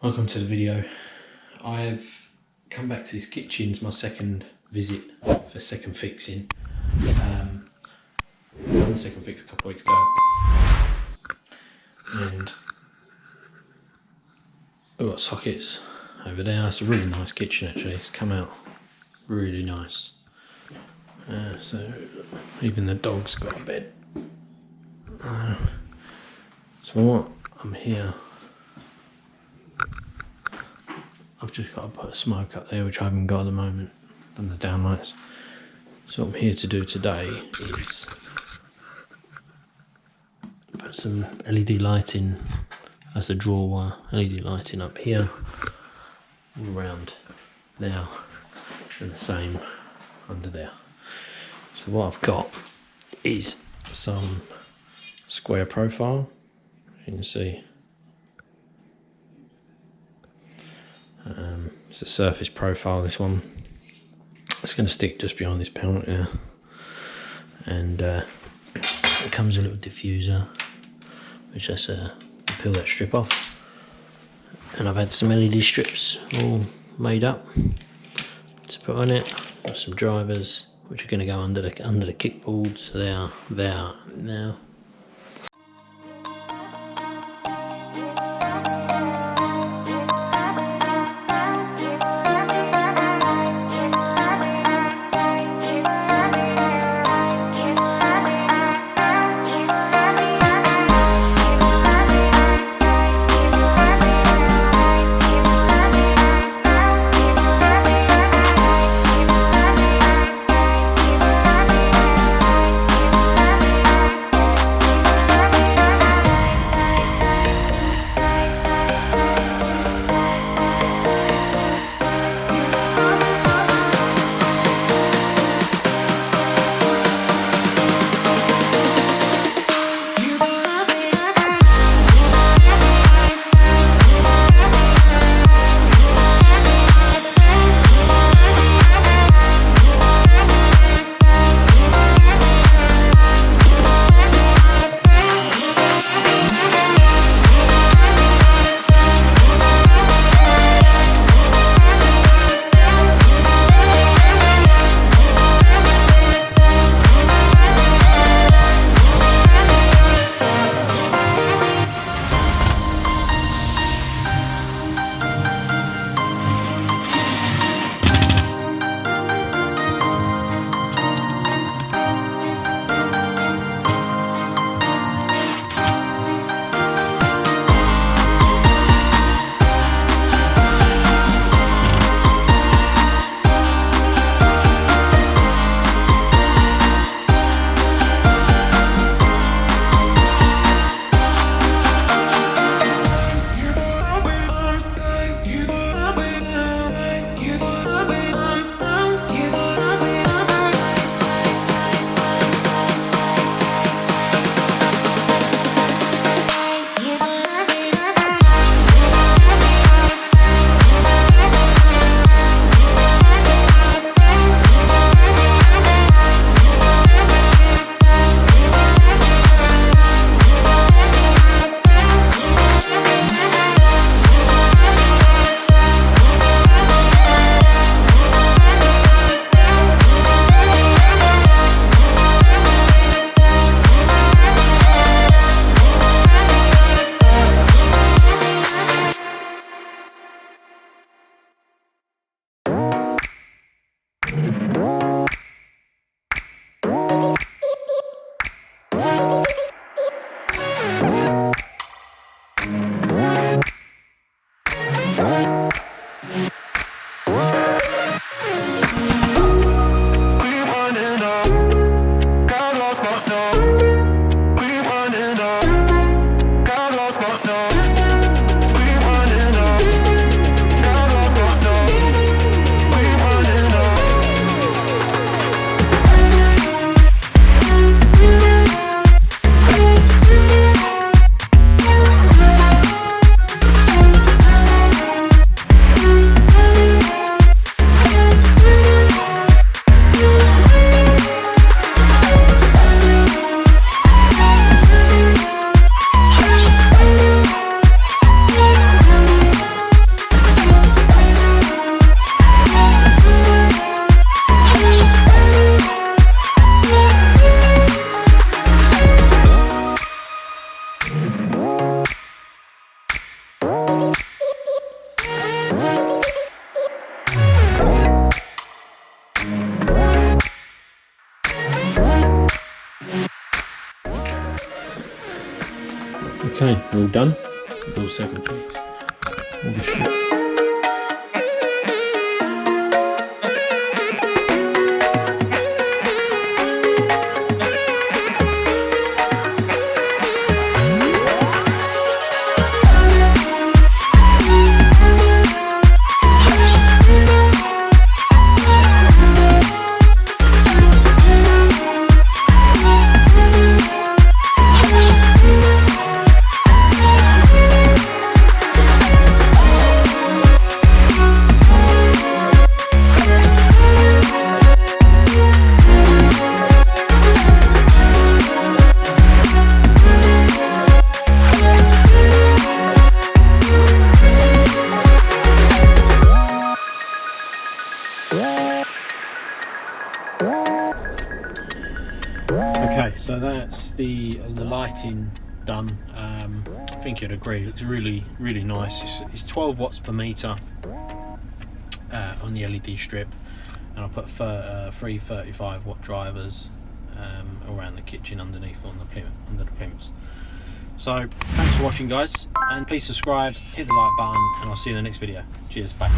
Welcome to the video. I've come back to this kitchen. It's my second visit for second fixing. Done the second fix a couple of weeks ago, and we've got sockets over there. It's a really nice kitchen actually. It's come out really nice. So even the dog's got a bed. So what I'm here. I've just got to put a smoke up there, which I haven't got at the moment, done the downlights. So what I'm here to do today is put some LED lighting, that's a draw wire, LED lighting up here, all around there, and the same under there. So what I've got is some square profile, you can see. It's a surface profile, this one. It's going to stick just behind this panel here. And it comes with a little diffuser, which is peel that strip off. And I've had some LED strips all made up to put on it. Got some drivers, which are going to go under the kickboard, so they are there now. Okay, all done. All second fix. All the shit. Okay, so that's the lighting done. I think you'd agree, it looks really nice. It's 12 watts per meter on the LED strip, and I'll put 3 35 watt drivers around the kitchen underneath on the plinth, under the plinths. So thanks for watching, guys, and please subscribe, hit the like button, and I'll see you in the next video. Cheers, bye.